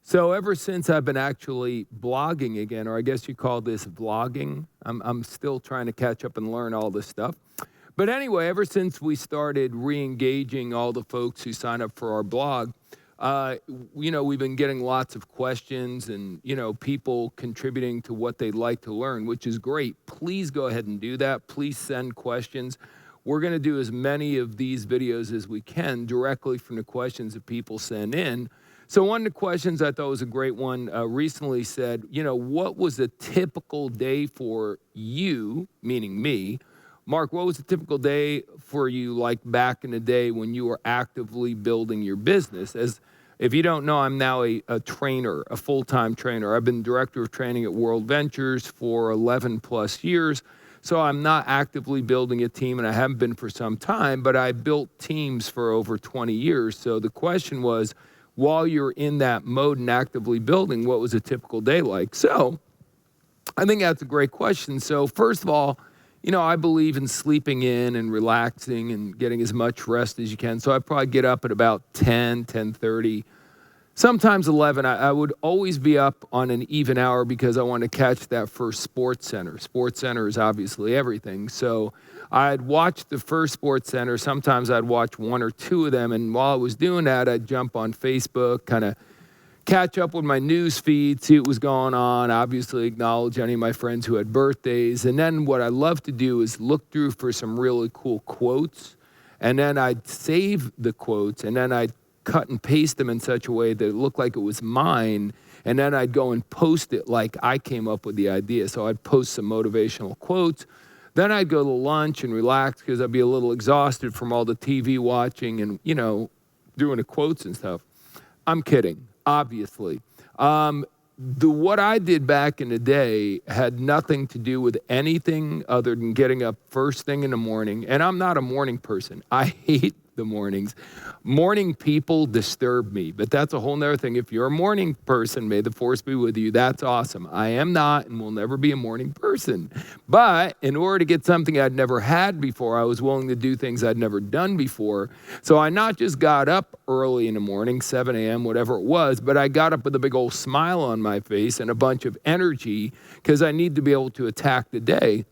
So ever since I've been actually blogging again, or I guess you call this vlogging, I'm still trying to catch up and learn all this stuff. But anyway, ever since we started re-engaging all the folks who sign up for our blog, we've been getting lots of questions and, people contributing to what they'd like to learn, which is great. Please go ahead and do that. Please send questions. We're going to do as many of these videos as we can directly from the questions that people send in. So one of the questions I thought was a great one recently said, what was a typical day for you, meaning me? Mark, what was a typical day for you like back in the day when you were actively building your business? As if you don't know, I'm now a trainer, a full-time trainer. I've been director of training at World Ventures for 11 plus years. So I'm not actively building a team, and I haven't been for some time, but I built teams for over 20 years. So the question was, while you're in that mode and actively building, what was a typical day like? So I think that's a great question. So first of all, I believe in sleeping in and relaxing and getting as much rest as you can. So I probably get up at about 10, 10:30, sometimes 11. I would always be up on an even hour because I want to catch that first Sports Center. Sports Center is obviously everything. So I'd watch the first Sports Center. Sometimes I'd watch one or two of them. And while I was doing that, I'd jump on Facebook, kind of catch up with my news feed, see what was going on, obviously acknowledge any of my friends who had birthdays. And then what I love to do is look through for some really cool quotes. And then I'd save the quotes, and then I'd cut and paste them in such a way that it looked like it was mine. And then I'd go and post it like I came up with the idea. So I'd post some motivational quotes. Then I'd go to lunch and relax because I'd be a little exhausted from all the TV watching and, doing the quotes and stuff. I'm kidding, obviously. What I did back in the day had nothing to do with anything other than getting up first thing in the morning. And I'm not a morning person. I hate the mornings. Morning people disturb me, but that's a whole nother thing. If you're a morning person, may the force be with you. That's awesome. I am not and will never be a morning person. But in order to get something I'd never had before, I was willing to do things I'd never done before. So I not just got up early in the morning, 7 a.m., whatever it was, but I got up with a big old smile on my face and a bunch of energy because I need to be able to attack the day.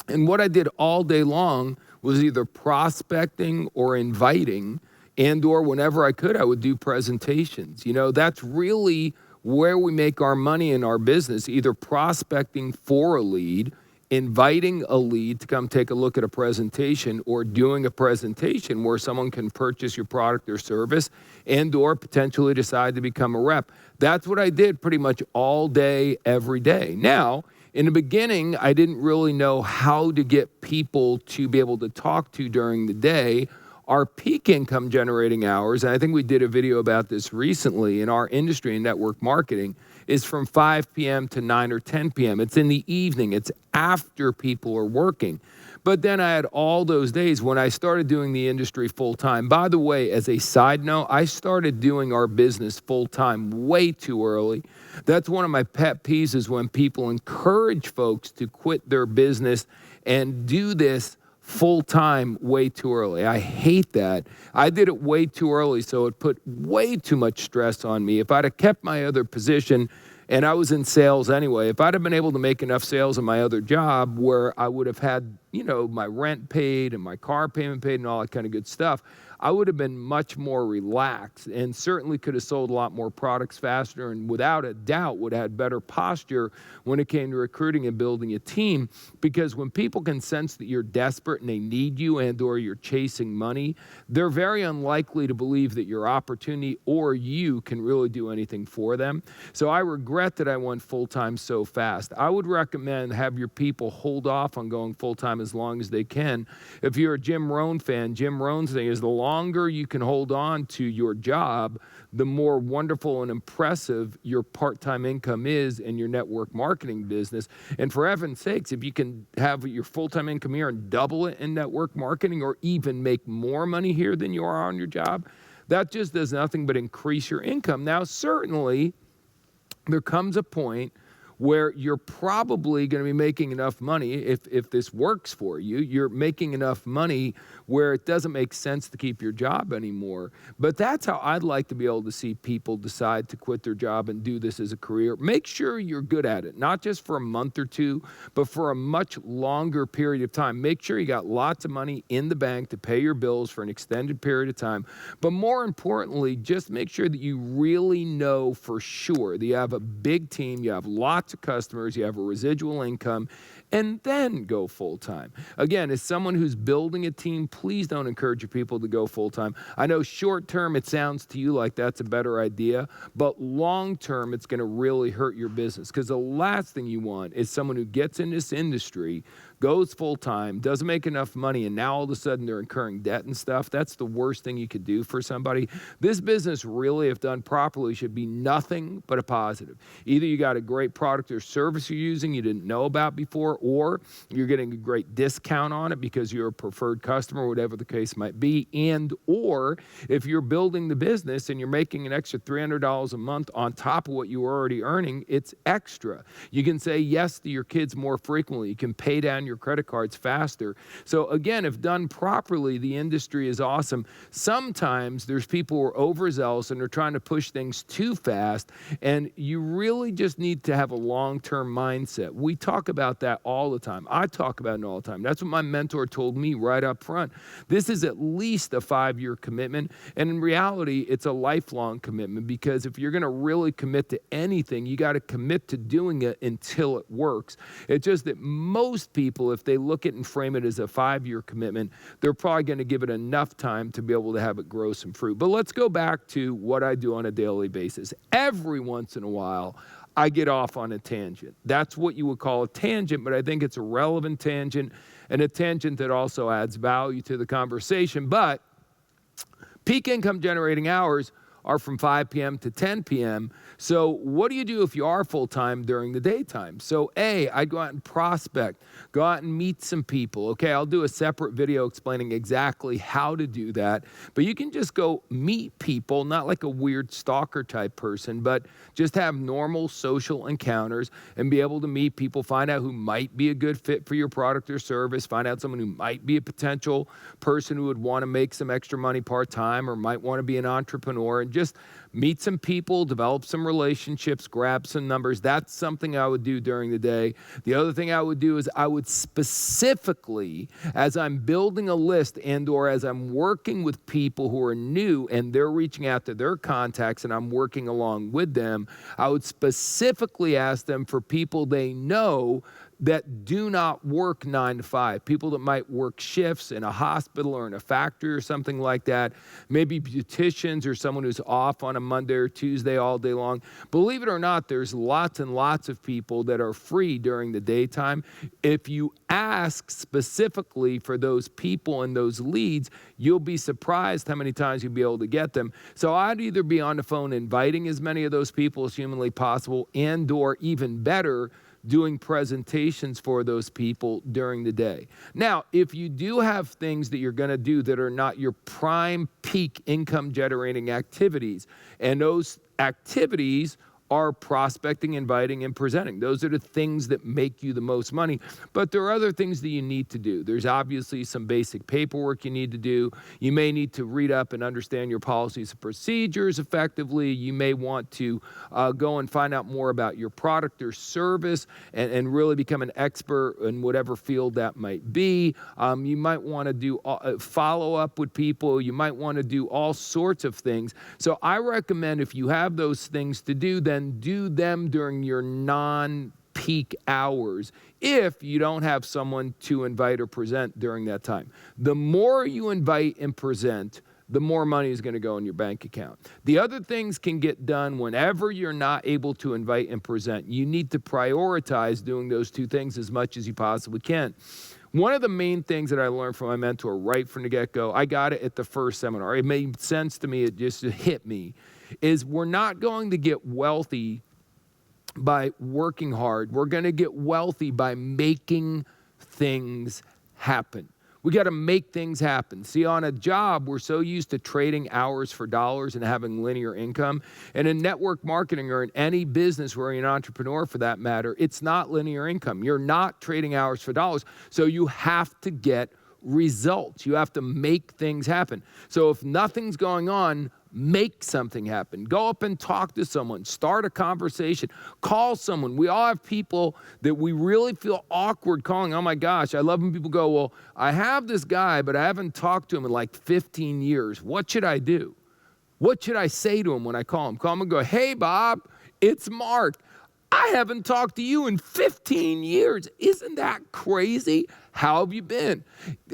And what I did all day long was either prospecting or inviting, and or whenever I could, I would do presentations. That's really where we make our money in our business, either prospecting for a lead, inviting a lead to come take a look at a presentation, or doing a presentation where someone can purchase your product or service and or potentially decide to become a rep. That's what I did pretty much all day, every day. Now, in the beginning, I didn't really know how to get people to be able to talk to during the day. Our peak income generating hours, and I think we did a video about this recently in our industry in network marketing, is from 5 p.m. to 9 or 10 p.m. It's in the evening. It's after people are working. But then I had all those days when I started doing the industry full time. By the way, as a side note, I started doing our business full time way too early. That's one of my pet peeves is when people encourage folks to quit their business and do this full time way too early. I hate that. I did it way too early, so it put way too much stress on me. If I'd have kept my other position, and I was in sales anyway, if I'd have been able to make enough sales in my other job where I would have had, my rent paid and my car payment paid and all that kind of good stuff, I would have been much more relaxed and certainly could have sold a lot more products faster and without a doubt would have had better posture when it came to recruiting and building a team. Because when people can sense that you're desperate and they need you and or you're chasing money, they're very unlikely to believe that your opportunity or you can really do anything for them. So I regret that I went full-time so fast. I would recommend have your people hold off on going full-time as long as they can. If you're a Jim Rohn fan, Jim Rohn's thing is the longer you can hold on to your job, the more wonderful and impressive your part-time income is in your network marketing business. And for heaven's sakes, if you can have your full-time income here and double it in network marketing or even make more money here than you are on your job, that just does nothing but increase your income. Now, certainly, there comes a point where you're probably going to be making enough money if this works for you. You're making enough money where it doesn't make sense to keep your job anymore. But that's how I'd like to be able to see people decide to quit their job and do this as a career. Make sure you're good at it, not just for a month or two, but for a much longer period of time. Make sure you got lots of money in the bank to pay your bills for an extended period of time. But more importantly, just make sure that you really know for sure that you have a big team, you have lots of customers, you have a residual income, and then go full-time. Again, as someone who's building a team, please don't encourage your people to go full-time. I know short-term it sounds to you like that's a better idea, but long-term it's going to really hurt your business, because the last thing you want is someone who gets in this industry, goes full-time, doesn't make enough money, and now all of a sudden they're incurring debt and stuff. That's the worst thing you could do for somebody. This business really, if done properly, should be nothing but a positive. Either you got a great product or service you're using you didn't know about before, or you're getting a great discount on it because you're a preferred customer, whatever the case might be, and or if you're building the business and you're making an extra $300 a month on top of what you were already earning, it's extra. You can say yes to your kids more frequently. You can pay down your credit cards faster. So again, if done properly, the industry is awesome. Sometimes there's people who are overzealous and they're trying to push things too fast, and you really just need to have a long-term mindset. We talk about that all the time. I talk about it all the time. That's what my mentor told me right up front. This is at least a 5-year commitment, and in reality, it's a lifelong commitment, because if you're going to really commit to anything, you got to commit to doing it until it works. It's just that most people, if they look at it and frame it as a 5-year commitment, they're probably going to give it enough time to be able to have it grow some fruit. But let's go back to what I do on a daily basis. Every once in a while, I get off on a tangent. That's what you would call a tangent, but I think it's a relevant tangent and a tangent that also adds value to the conversation. But peak income generating hours are from 5 p.m. to 10 p.m. So what do you do if you are full-time during the daytime? So I go out and prospect, go out and meet some people. Okay, I'll do a separate video explaining exactly how to do that. But you can just go meet people, not like a weird stalker type person, but just have normal social encounters and be able to meet people, find out who might be a good fit for your product or service, find out someone who might be a potential person who would want to make some extra money part-time or might want to be an entrepreneur, and just meet some people, develop some relationships, grab some numbers. That's something I would do during the day. The other thing I would do is I would specifically, as I'm building a list and or as I'm working with people who are new and they're reaching out to their contacts and I'm working along with them, I would specifically ask them for people they know that do not work 9 to 5, people that might work shifts in a hospital or in a factory or something like that, maybe beauticians or someone who's off on a Monday or Tuesday all day long. Believe it or not, there's lots and lots of people that are free during the daytime. If you ask specifically for those people and those leads, you'll be surprised how many times you'll be able to get them. So I'd either be on the phone inviting as many of those people as humanly possible, and or even better, doing presentations for those people during the day. Now, if you do have things that you're going to do that are not your prime peak income generating activities, and those activities are prospecting, inviting, and presenting. Those are the things that make you the most money. But there are other things that you need to do. There's obviously some basic paperwork you need to do. You may need to read up and understand your policies and procedures effectively. You may want to go and find out more about your product or service and really become an expert in whatever field that might be. You might want to do follow up with people. You might want to do all sorts of things. So I recommend, if you have those things to do, then do them during your non-peak hours if you don't have someone to invite or present during that time. The more you invite and present, the more money is going to go in your bank account. The other things can get done whenever you're not able to invite and present. You need to prioritize doing those two things as much as you possibly can. One of the main things that I learned from my mentor right from the get-go, I got it at the first seminar. It made sense to me. It just hit me. Is we're not going to get wealthy by working hard. We're going to get wealthy by making things happen. We got to make things happen. See, on a job, we're so used to trading hours for dollars and having linear income. And in network marketing or in any business where you're an entrepreneur for that matter, it's not linear income. You're not trading hours for dollars. So you have to get results. You have to make things happen. So if nothing's going on, make something happen. Go up and talk to someone. Start a conversation. Call someone. We all have people that we really feel awkward calling. Oh my gosh, I love when people go, well, I have this guy, but I haven't talked to him in like 15 years. What should I do? What should I say to him when I call him? Call him and go, hey, Bob, it's Mark. I haven't talked to you in 15 years. Isn't that crazy? How have you been?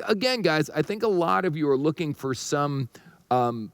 Again, guys, I think a lot of you are looking for some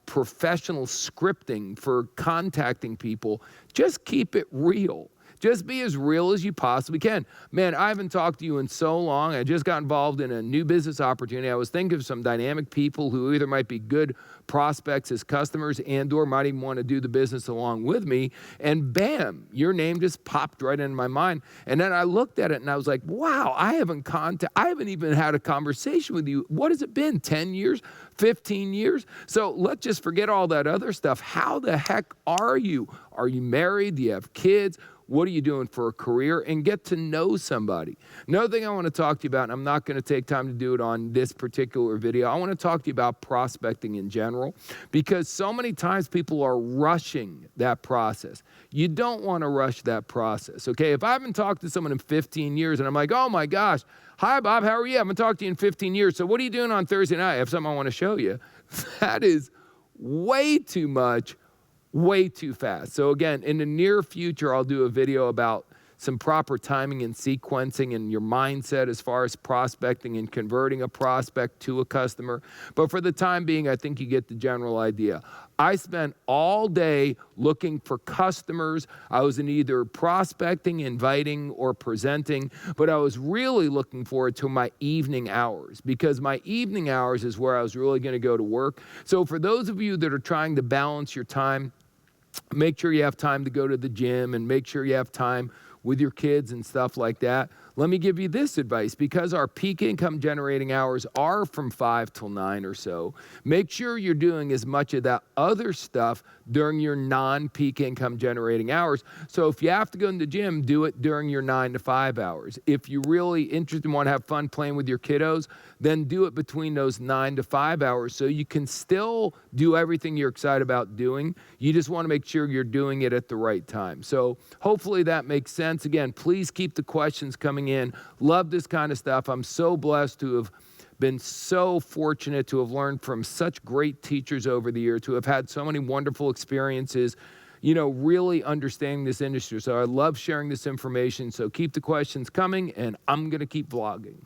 professional scripting for contacting people. Just keep it real. Just be as real as you possibly can. Man, I haven't talked to you in so long. I just got involved in a new business opportunity. I was thinking of some dynamic people who either might be good prospects as customers and or might even want to do the business along with me. And bam, your name just popped right into my mind. And then I looked at it and I was like, wow, I haven't even had a conversation with you. What has it been, 10 years, 15 years? So let's just forget all that other stuff. How the heck are you? Are you married? Do you have kids? What are you doing for a career? And get to know somebody. Another thing I want to talk to you about, and I'm not going to take time to do it on this particular video, I want to talk to you about prospecting in general, because so many times people are rushing that process. You don't want to rush that process, okay? If I haven't talked to someone in 15 years and I'm like, oh my gosh, hi Bob, how are you? I haven't talked to you in 15 years. So what are you doing on Thursday night? I have something I want to show you. That is way too much. Way too fast. So again, in the near future, I'll do a video about some proper timing and sequencing and your mindset as far as prospecting and converting a prospect to a customer. But for the time being, I think you get the general idea. I spent all day looking for customers. I was in either prospecting, inviting, or presenting, but I was really looking forward to my evening hours, because my evening hours is where I was really going to go to work. So for those of you that are trying to balance your time, make sure you have time to go to the gym and make sure you have time with your kids and stuff like that. Let me give you this advice. Because our peak income generating hours are from 5 till 9 or so, make sure you're doing as much of that other stuff during your non-peak income generating hours. So if you have to go in the gym, do it during your 9 to 5 hours. If you're really interested and want to have fun playing with your kiddos, then do it between those 9 to 5 hours so you can still do everything you're excited about doing. You just want to make sure you're doing it at the right time. So hopefully that makes sense. Again, please keep the questions coming in. Love this kind of stuff. I'm so blessed to have been so fortunate to have learned from such great teachers over the years, to have had so many wonderful experiences, you know, really understanding this industry. So I love sharing this information. So keep the questions coming, and I'm going to keep vlogging.